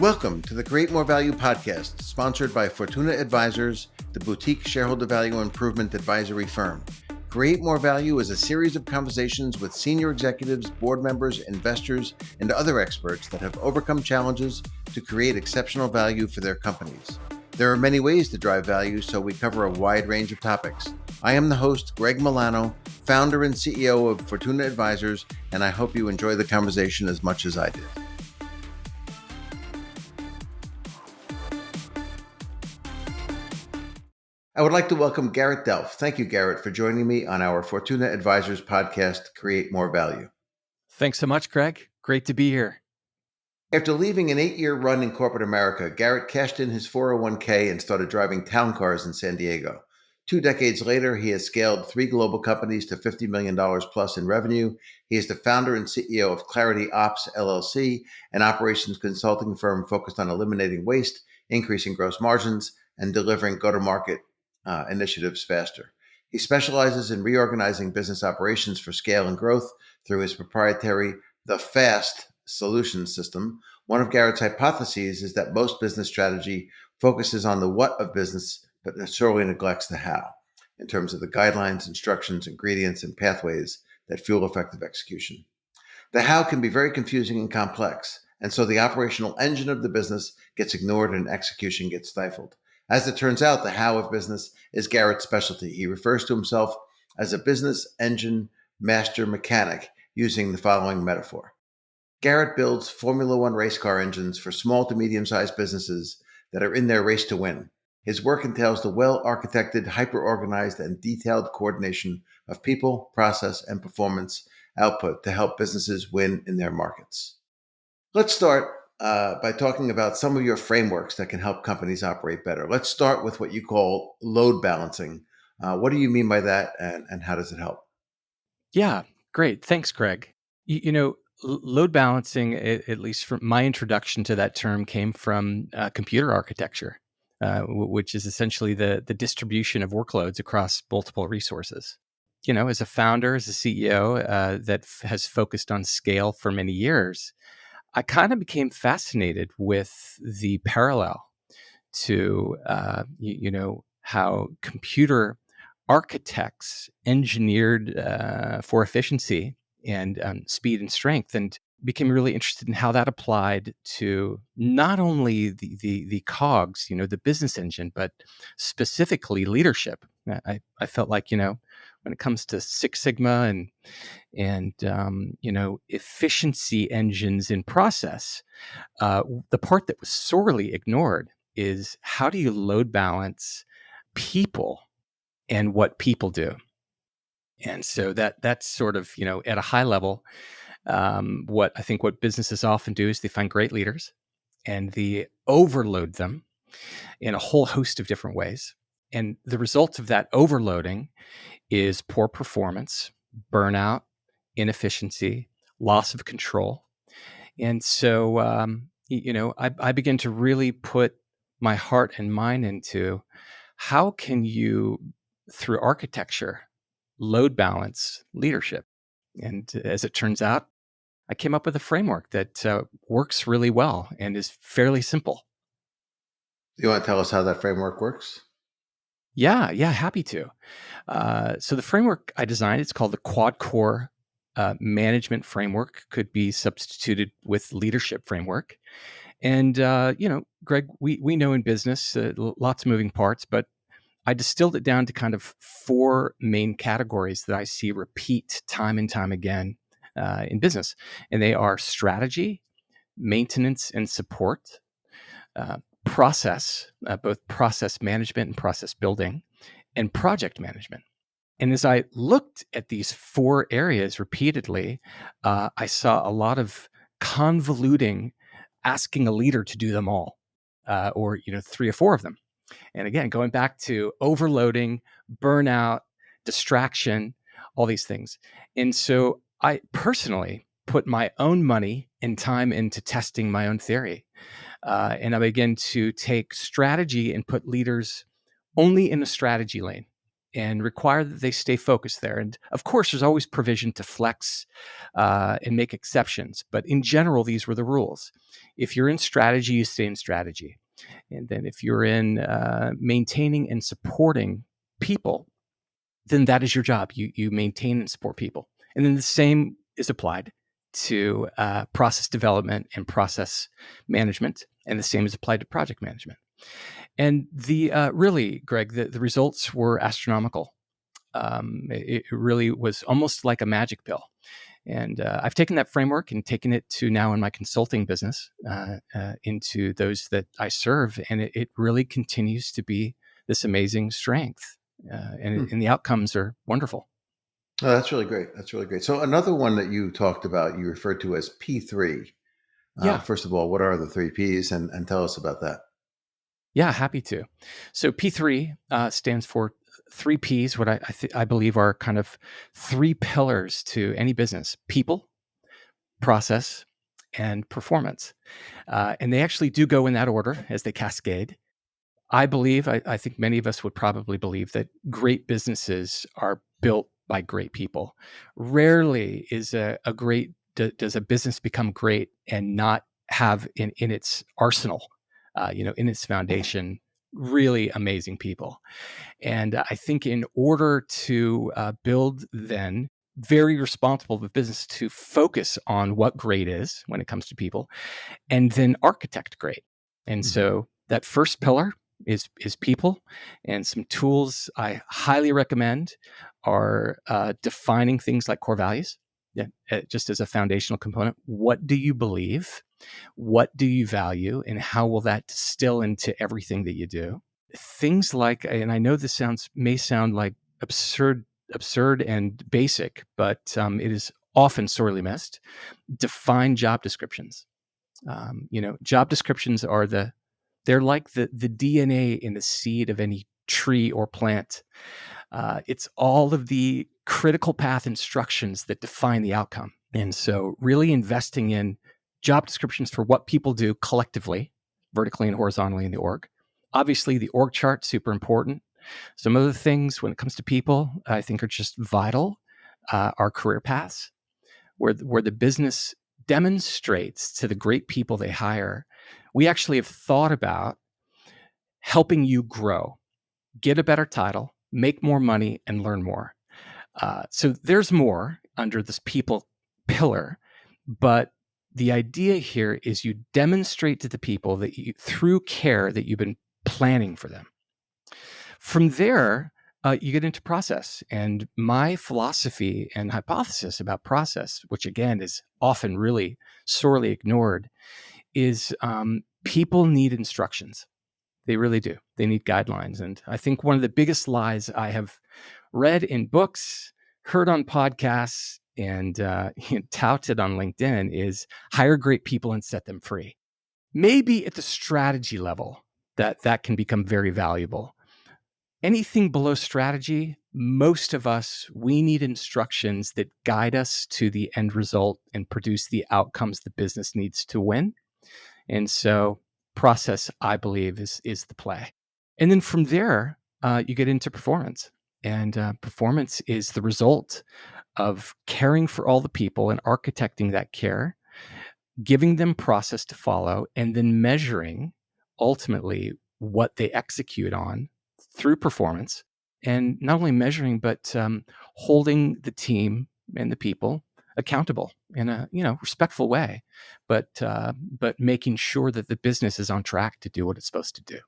Welcome to the Create More Value podcast, sponsored by Fortuna Advisors, the boutique shareholder value improvement advisory firm. Create More Value is a series of conversations with senior executives, board members, investors, and other experts that have overcome challenges to create exceptional value for their companies. There are many ways to drive value, so we cover a wide range of topics. I am the host, Greg Milano, founder and CEO of Fortuna Advisors, and I hope you enjoy the conversation as much as I did. I would like to welcome Garrett Delph. Thank you, Garrett, for joining me on our Fortuna Advisors podcast, Create More Value. Thanks so much, Greg. Great to be here. After leaving an 8-year run in corporate America, Garrett cashed in his 401k and started driving town cars in San Diego. 2 decades later, he has scaled 3 global companies to $50 million plus in revenue. He is the founder and CEO of Clarity Ops, LLC, an operations consulting firm focused on eliminating waste, increasing gross margins, and delivering go-to-market initiatives faster. He specializes in reorganizing business operations for scale and growth through his proprietary The FAST solution system. One of Garrett's hypotheses is that most business strategy focuses on the what of business, but sorely neglects the how, in terms of the guidelines, instructions, ingredients, and pathways that fuel effective execution. The how can be very confusing and complex, and so the operational engine of the business gets ignored and execution gets stifled. As it turns out, the how of business is Garrett's specialty. He refers to himself as a business engine master mechanic, using the following metaphor. Garrett builds Formula One race car engines for small to medium-sized businesses that are in their race to win. His work entails the well-architected, hyper-organized, and detailed coordination of people, process, and performance output to help businesses win in their markets. Let's start by talking about some of your frameworks that can help companies operate better. Let's start with what you call load balancing. What do you mean by that, and how does it help? Yeah, great. Thanks, Greg. Load balancing, at least from my introduction to that term, came from computer architecture, which is essentially the distribution of workloads across multiple resources. As a founder, as a CEO that has focused on scale for many years, I kind of became fascinated with the parallel to, how computer architects engineered for efficiency and speed and strength, and became really interested in how that applied to not only the cogs, the business engine, but specifically leadership. I felt like, when it comes to Six Sigma and efficiency engines in process, the part that was sorely ignored is how do you load balance people and what people do. And so that's sort of, at a high level, what I think what businesses often do is they find great leaders and they overload them in a whole host of different ways. And the result of that overloading is poor performance, burnout, inefficiency, loss of control. And so, I began to really put my heart and mind into how can you, through architecture, load balance leadership. And as it turns out, I came up with a framework that works really well and is fairly simple. You want to tell us how that framework works? Yeah, happy to. So the framework I designed, it's called the Quad Core Management Framework, could be substituted with leadership framework. And, Greg, we know in business, lots of moving parts, but I distilled it down to kind of 4 main categories that I see repeat time and time again in business. And they are strategy, maintenance and support, process, both process management and process building, and project management. And as I looked at these 4 areas repeatedly, I saw a lot of convoluting, asking a leader to do them all, or 3 or 4 of them. And again, going back to overloading, burnout, distraction, all these things. And so I personally put my own money and time into testing my own theory. And I began to take strategy and put leaders only in a strategy lane and require that they stay focused there. And of course, there's always provision to flex and make exceptions. But in general, these were the rules. If you're in strategy, you stay in strategy. And then if you're in maintaining and supporting people, then that is your job. You maintain and support people. And then the same is applied to process development and process management. And the same is applied to project management. And the really, Greg, the results were astronomical. It really was almost like a magic pill. And I've taken that framework and taken it to now in my consulting business into those that I serve. And it really continues to be this amazing strength. Hmm. And the outcomes are wonderful. Oh, that's really great. That's really great. So another one that you talked about, you referred to as P3. Yeah. First of all, what are the three Ps, and tell us about that? Yeah, happy to. So P3 stands for three Ps, what I believe are kind of three pillars to any business: people, process, and performance. And they actually do go in that order as they cascade. I think many of us would probably believe that great businesses are built by great people. Rarely is does a business become great and not have in its arsenal, in its foundation, really amazing people. And I think in order to build then very responsible of a business to focus on what great is when it comes to people, and then architect great. And Mhm. so that first pillar is people, and some tools I highly recommend are defining things like core values. Yeah, just as a foundational component. What do you believe? What do you value? And how will that distill into everything that you do? Things like, and I know this may sound like absurd and basic, but it is often sorely missed. Define job descriptions. Job descriptions are they're like the DNA in the seed of any tree or plant. It's all of the critical path instructions that define the outcome. And so really investing in job descriptions for what people do collectively, vertically and horizontally in the org. Obviously, the org chart, super important. Some other things when it comes to people, I think are just vital, are career paths, where the business demonstrates to the great people they hire, we actually have thought about helping you grow, get a better title, make more money, and learn more. So there's more under this people pillar, but the idea here is you demonstrate to the people that you, through care, that you've been planning for them. From there, you get into process. And my philosophy and hypothesis about process, which again is often really sorely ignored, is people need instructions. They really do. They need guidelines. And I think one of the biggest lies I have read in books, heard on podcasts, and touted on LinkedIn is hire great people and set them free. Maybe at the strategy level, that can become very valuable. Anything below strategy, most of us, we need instructions that guide us to the end result and produce the outcomes the business needs to win. And so process, I believe, is the play. And then from there, you get into performance. And performance is the result of caring for all the people and architecting that care, giving them process to follow, and then measuring ultimately what they execute on through performance. And not only measuring, but holding the team and the people accountable in a respectful way, but making sure that the business is on track to do what it's supposed to do.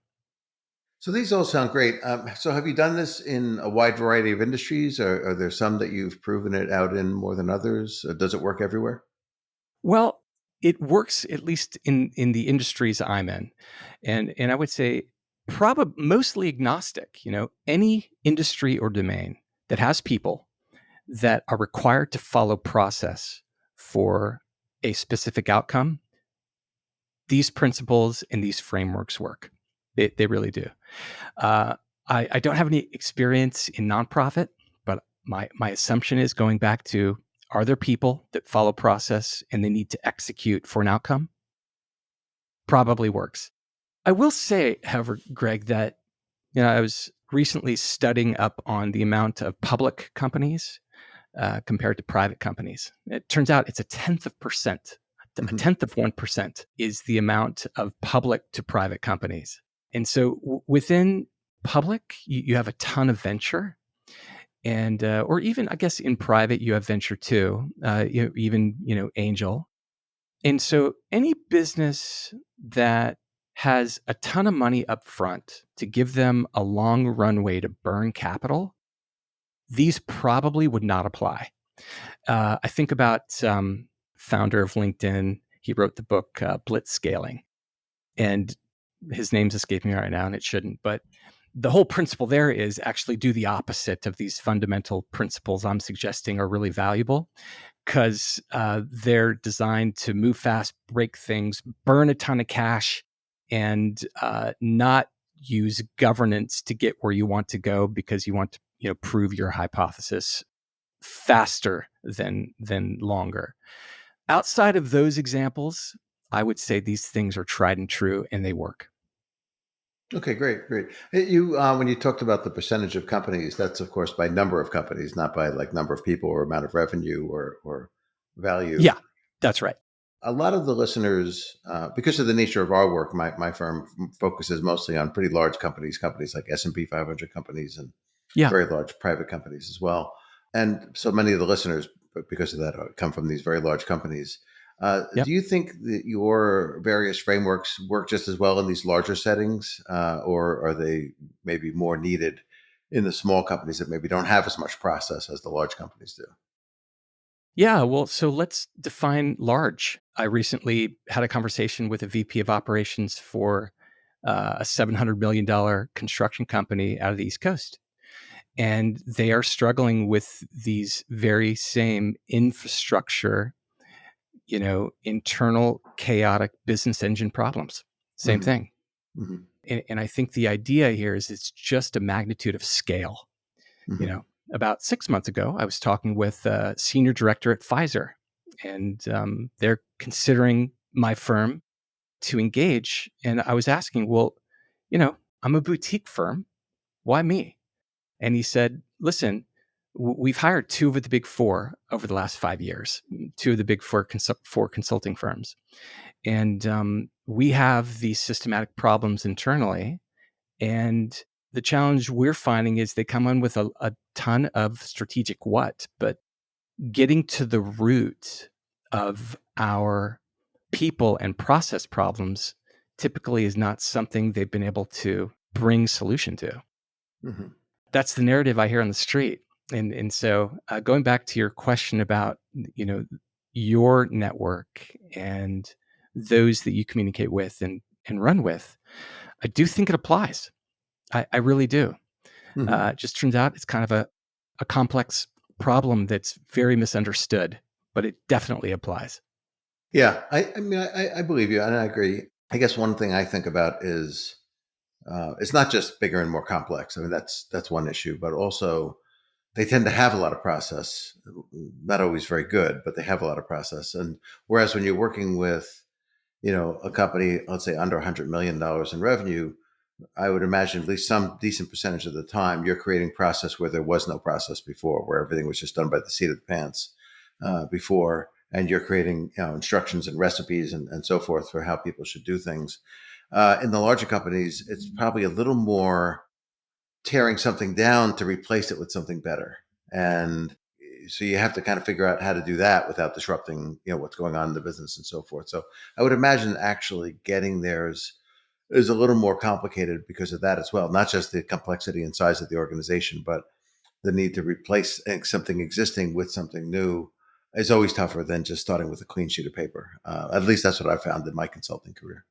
So these all sound great. So have you done this in a wide variety of industries? Or are there some that you've proven it out in more than others? Does it work everywhere? Well, it works at least in the industries I'm in, and I would say probably mostly agnostic. Any industry or domain that has people that are required to follow process for a specific outcome, these principles and these frameworks work. They really do. Uh, I don't have any experience in nonprofit, but my assumption is going back to, are there people that follow process and they need to execute for an outcome? Probably works. I will say, however, Greg, that I was recently studying up on the amount of public companies compared to private companies. It turns out it's a tenth of percent. A Hmm. tenth of 1% is the amount of public to private companies. And so within public, you have a ton of venture. And or even, I guess, in private, you have venture too, even angel. And so any business that has a ton of money up front to give them a long runway to burn capital, these probably would not apply. I think about founder of LinkedIn. He wrote the book Blitz Scaling, and his name's escaping me right now, and it shouldn't. But the whole principle there is actually do the opposite of these fundamental principles I'm suggesting are really valuable, because they're designed to move fast, break things, burn a ton of cash, and not use governance to get where you want to go because you want to prove your hypothesis faster than longer. Outside of those examples, I would say these things are tried and true and they work. Okay, great, great. When you talked about the percentage of companies, that's of course by number of companies, not by like number of people or amount of revenue or value. Yeah, that's right. A lot of the listeners, because of the nature of our work, my firm focuses mostly on pretty large companies like S&P 500 companies and Yeah. very large private companies as well. And so many of the listeners, because of that, come from these very large companies. Yep. Do you think that your various frameworks work just as well in these larger settings, or are they maybe more needed in the small companies that maybe don't have as much process as the large companies do? Yeah. Well, so let's define large. I recently had a conversation with a VP of operations for a $700 million construction company out of the East Coast. And they are struggling with these very same infrastructure, internal chaotic business engine problems. Same Hmm. thing. Hmm. And I think the idea here is it's just a magnitude of scale. You Hmm. know, about 6 months ago, I was talking with a senior director at Pfizer, and they're considering my firm to engage. And I was asking, well, I'm a boutique firm. Why me? And he said, listen, we've hired two of the big four over the last 5 years, two of the big four consulting firms. And we have these systematic problems internally. And the challenge we're finding is they come in with a ton of strategic what, but getting to the root of our people and process problems typically is not something they've been able to bring solution to. Hmm. That's the narrative I hear on the street. And so going back to your question about, you know, your network and those that you communicate with and run with, I do think it applies. I really do. Hmm. It just turns out it's kind of a complex problem that's very misunderstood, but it definitely applies. Yeah, I mean, I believe you, and I agree. I guess one thing I think about is it's not just bigger and more complex. I mean, that's one issue, but also they tend to have a lot of process. Not always very good, but they have a lot of process. And whereas when you're working with, a company, let's say under $100 million in revenue, I would imagine at least some decent percentage of the time you're creating process where there was no process before, where everything was just done by the seat of the pants before, and you're creating instructions and recipes and so forth for how people should do things. In the larger companies, it's probably a little more tearing something down to replace it with something better, and so you have to kind of figure out how to do that without disrupting what's going on in the business and so forth. So I would imagine actually getting there is a little more complicated because of that as well. Not just the complexity and size of the organization, but the need to replace something existing with something new is always tougher than just starting with a clean sheet of paper. At least that's what I found in my consulting career.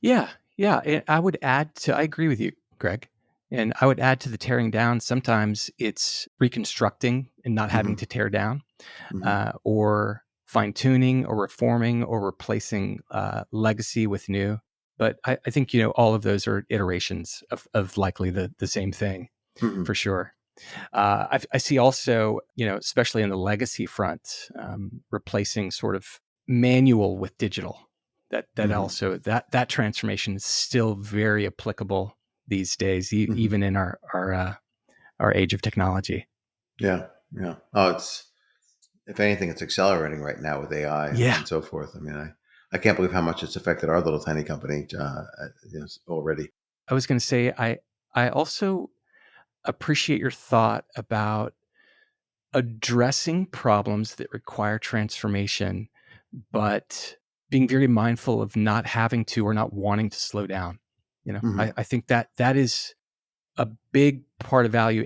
Yeah, yeah. And I agree with you, Greg. And I would add to the tearing down, sometimes it's reconstructing and not having Hmm. to tear down, Hmm. or fine tuning or reforming or replacing legacy with new. But I think, all of those are iterations of likely the same thing Hmm. for sure. I see also, especially in the legacy front, replacing sort of manual with digital. That Hmm. also that transformation is still very applicable these days, Hmm. even in our age of technology. Yeah, yeah. Oh, it's if anything, it's accelerating right now with AI Yeah, and so forth. I mean, I can't believe how much it's affected our little tiny company already. I was going to say I also appreciate your thought about addressing problems that require transformation, but being very mindful of not having to or not wanting to slow down. Hmm. I think that is a big part of value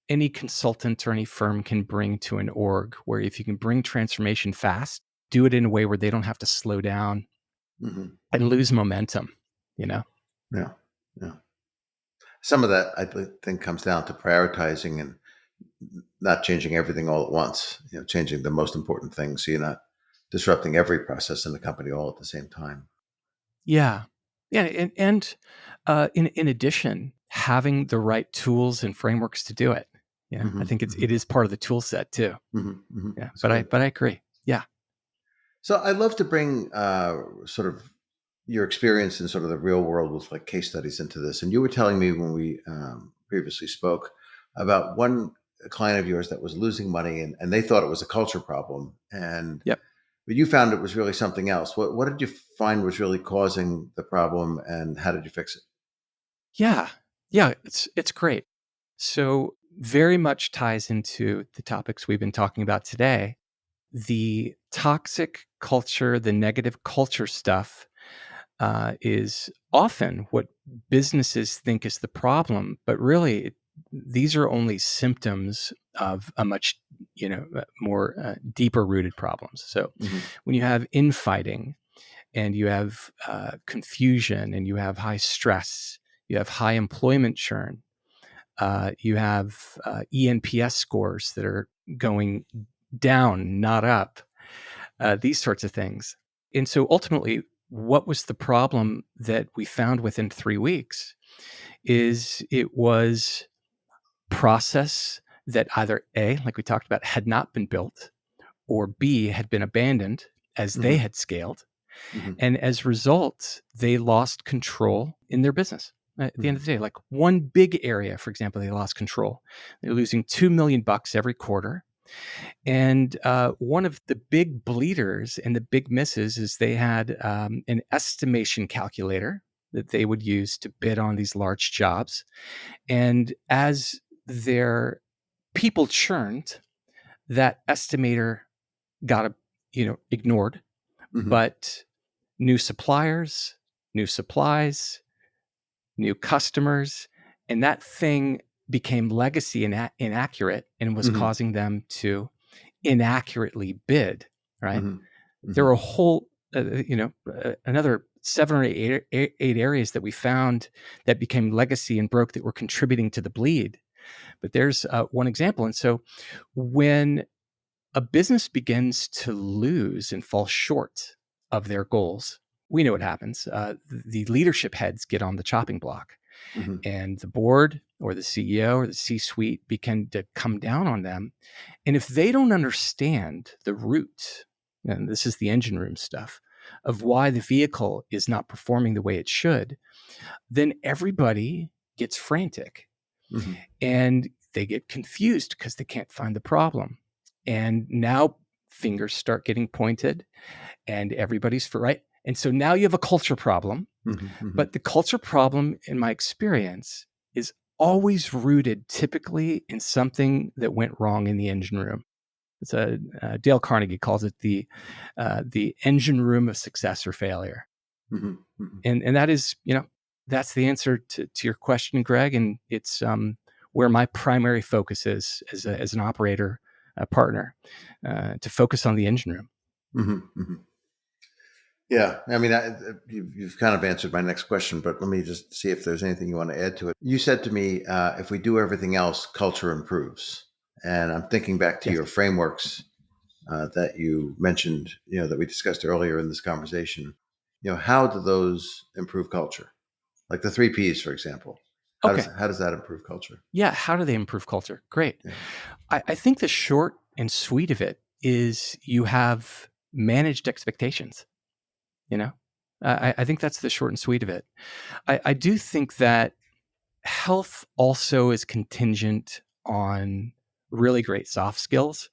any consultant or any firm can bring to an org, where if you can bring transformation fast, do it in a way where they don't have to slow down Hmm. and lose momentum, you know? Yeah, yeah. Some of that think comes down to prioritizing and not changing everything all at once. Changing the most important things so you're not disrupting every process in the company all at the same time. Yeah. Yeah. And in addition, having the right tools and frameworks to do it. I Hmm. think it Hmm. is part of the tool set too. Hmm. Hmm. Yeah. It's But I good. but I agree. Yeah. So I'd love to bring sort of your experience in sort of the real world with like case studies into this. And you were telling me when we previously spoke about one client of yours that was losing money and they thought it was a culture problem. And Yep. but you found it was really something else. What did you find was really causing the problem and how did you fix it? Yeah. Yeah. It's great. So very much ties into the topics we've been talking about today. The toxic culture, the negative culture stuff is often what businesses think is the problem, but really these are only symptoms of a much more deeper rooted problems. So Hmm. when you have infighting and you have confusion and you have high stress, you have high employment churn, you have ENPS scores that are going down, not up, these sorts of things. And so ultimately, what was the problem that we found within 3 weeks is it was process that either A, like we talked about, had not been built, or B, had been abandoned as they Hmm. had scaled. Hmm. And as a result, they lost control in their business. At the end Hmm. of the day, like one big area, for example, they lost control. They're losing $2 million every quarter. And one of the big bleeders and the big misses is they had an estimation calculator that they would use to bid on these large jobs. And as their people churned, that estimator got ignored. Hmm. But new suppliers, new supplies, new customers, and that thing became legacy and inaccurate and was Hmm. causing them to inaccurately bid, right? Hmm. There Hmm. are a whole, another 7 or 8 areas that we found that became legacy and broke that were contributing to the bleed. But there's one example. And so when a business begins to lose and fall short of their goals, we know what happens. The leadership heads get on the chopping block, Hmm. and the board or the CEO or the C suite begin to come down on them. And if they don't understand the root, and this is the engine room stuff, of why the vehicle is not performing the way it should, then everybody gets frantic Hmm. and they get confused because they can't find the problem. And now fingers start getting pointed and everybody's for right. And so now you have a culture problem, Hmm. Hmm. but the culture problem, in my experience, is always rooted typically in something that went wrong in the engine room. It's a Dale Carnegie calls it the engine room of success or failure, Hmm. Hmm. and that is that's the answer to your question, Greg, and it's where my primary focus is as an operator partner to focus on the engine room. Hmm. Hmm. Yeah, I mean, you've kind of answered my next question, but let me just see if there's anything you want to add to it. You said to me, if we do everything else, culture improves. And I'm thinking back to Yes. your frameworks that you mentioned, that we discussed earlier in this conversation. How do those improve culture? Like the three Ps, for example. Okay. How does that improve culture? Yeah. How do they improve culture? Great. Yeah. I think the short and sweet of it is you have managed expectations. You know, I think that's the short and sweet of it. I do think that. health also is contingent on really great soft skills.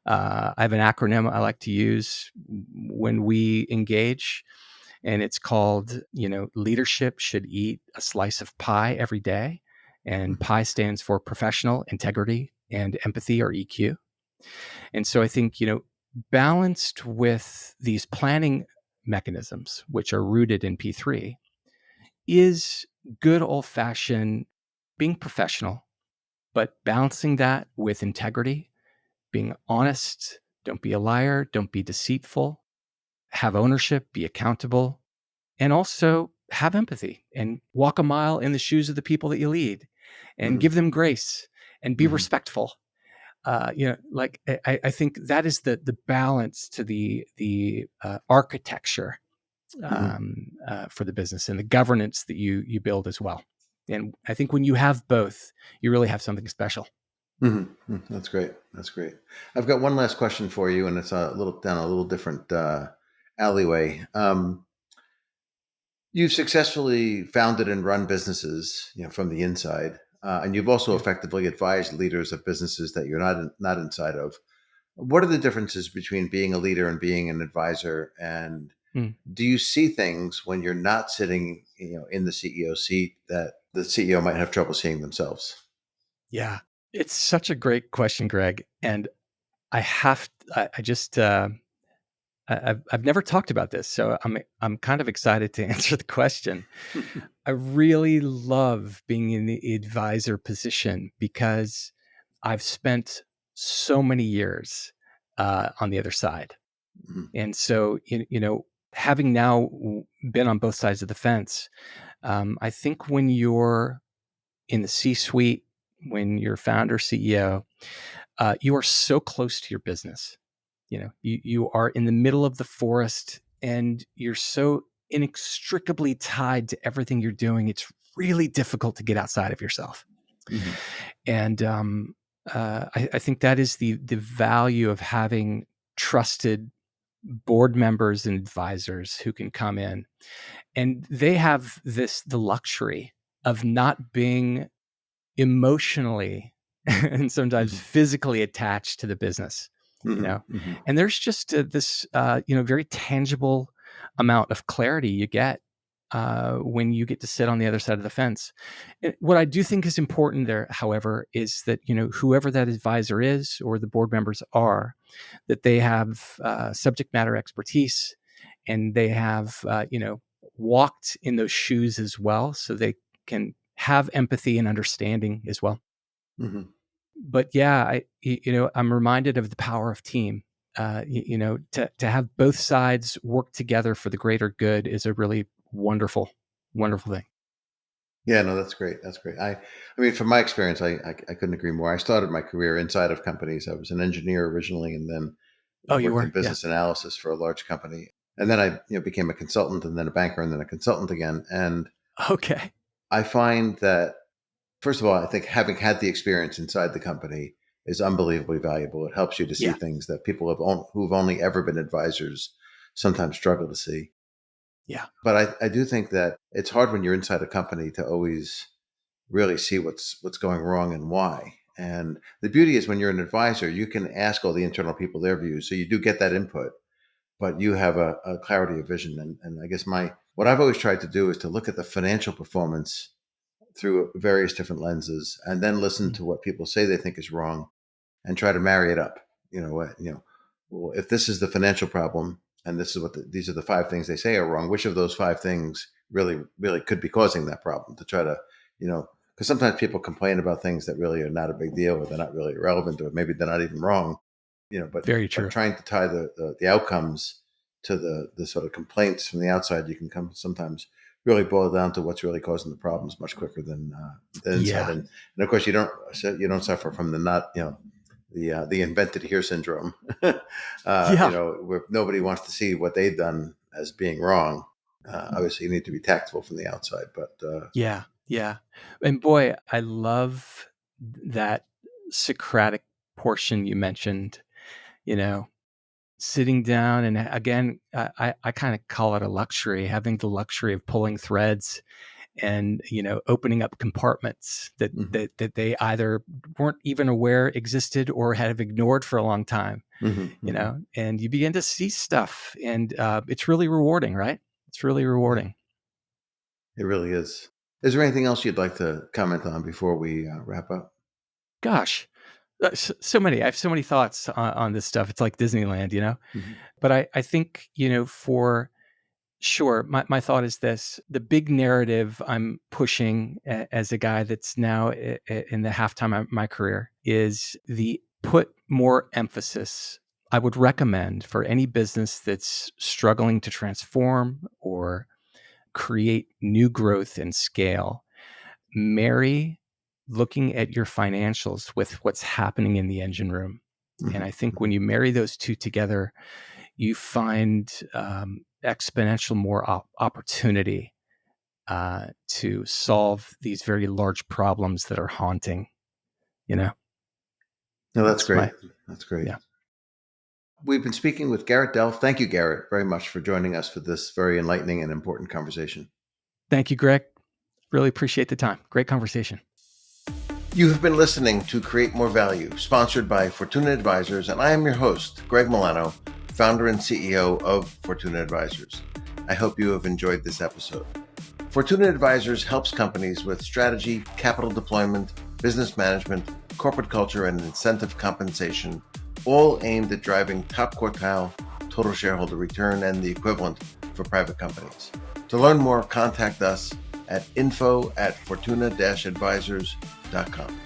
I have an acronym I like to use when we engage, and it's called, leadership should eat a slice of pie every day. And Mhm. pie stands for professional integrity and empathy, or EQ. And so I think, balanced with these planning mechanisms, which are rooted in P3, is good old fashioned being professional, but balancing that with integrity, being honest, don't be a liar, don't be deceitful, have ownership, be accountable, and also have empathy and walk a mile in the shoes of the people that you lead and Mhm. give them grace and be Mhm. respectful. Like I think that is the balance to the architecture Mhm. for the business and the governance that you build as well. And I think when you have both, you really have something special. Mhm. That's great. That's great. I've got one last question for you, and it's a little down a little different alleyway. You've successfully founded and run businesses, from the inside, and you've also Yeah. effectively advised leaders of businesses that you're not inside of. What are the differences between being a leader and being an advisor? And Mm. do you see things when you're not sitting, in the CEO seat that the CEO might have trouble seeing themselves? Yeah. It's such a great question, Greg. And I just, I've never talked about this, so I'm kind of excited to answer the question. I really love being in the advisor position because I've spent so many years on the other side, Mhm. and so having now been on both sides of the fence, I think when you're in the C-suite, when you're founder CEO, you are so close to your business. You are in the middle of the forest and you're so inextricably tied to everything you're doing. It's really difficult to get outside of yourself. Mhm. And I think that is the value of having trusted board members and advisors who can come in, and they have the luxury of not being emotionally and sometimes Mhm. physically attached to the business, you Mhm. know. Mhm. And there's just this very tangible amount of clarity you get when you get to sit on the other side of the fence. What I do think is important there, however, is that whoever that advisor is or the board members are, that they have subject matter expertise and they have walked in those shoes as well, so they can have empathy and understanding as well. Mhm. But yeah, I'm reminded of the power of team. To have both sides work together for the greater good is a really wonderful, wonderful thing. Yeah, no, that's great. That's great. I mean, from my experience, I couldn't agree more. I started my career inside of companies. I was an engineer originally, and then Oh, you worked in were? Yeah. business analysis for a large company. And then I, became a consultant, and then a banker, and then a consultant again. And Okay. I find that, first of all, I think having had the experience inside the company is unbelievably valuable. It helps you to see Yeah. things that people who've only ever been advisors sometimes struggle to see. Yeah. But I do think that it's hard when you're inside a company to always really see what's going wrong and why. And the beauty is when you're an advisor, you can ask all the internal people their views, so you do get that input, but you have a clarity of vision. And I guess my what I've always tried to do is to look at the financial performance through various different lenses, and then listen Mm. to what people say they think is wrong, and try to marry it up. Well, if this is the financial problem, and this is these are the five things they say are wrong, which of those five things really could be causing that problem? To try to, because sometimes people complain about things that really are not a big deal, or they're not really relevant, or maybe they're not even wrong. Very But true. trying to tie the outcomes to the sort of complaints from the outside, you can come sometimes really boil down to what's really causing the problems much quicker than inside. Yeah. And of course, you don't suffer from the not the invented here syndrome, Yeah. where nobody wants to see what they've done as being wrong. Obviously, you need to be tactful from the outside, but Yeah. Yeah. And boy, I love that Socratic portion you mentioned, you know, sitting down and again, I kind of call it a luxury, having the luxury of pulling threads and opening up compartments that they either weren't even aware existed or have ignored for a long time. And you begin to see stuff, and it's really rewarding, right? It's really rewarding. It really is. Is there anything else you'd like to comment on before we wrap up? Gosh, so many. I have so many thoughts on this stuff. It's like Disneyland, But I think, for sure, my thought is this: the big narrative I'm pushing as a guy that's now in the halftime of my career is the put more emphasis. I would recommend for any business that's struggling to transform or create new growth and scale, marry looking at your financials with what's happening in the engine room. And I think when you marry those two together, you find exponential more opportunity to solve these very large problems that are haunting. No, that's great. That's great. Yeah. We've been speaking with Garrett Delph. Thank you, Garrett, very much for joining us for this very enlightening and important conversation. Thank you, Greg. Really appreciate the time. Great conversation. You have been listening to Create More Value, sponsored by Fortuna Advisors, and I am your host, Greg Milano, founder and CEO of Fortuna Advisors. I hope you have enjoyed this episode. Fortuna Advisors helps companies with strategy, capital deployment, business management, corporate culture, and incentive compensation, all aimed at driving top quartile total shareholder return and the equivalent for private companies. To learn more, contact us at info@fortuna-advisors.com.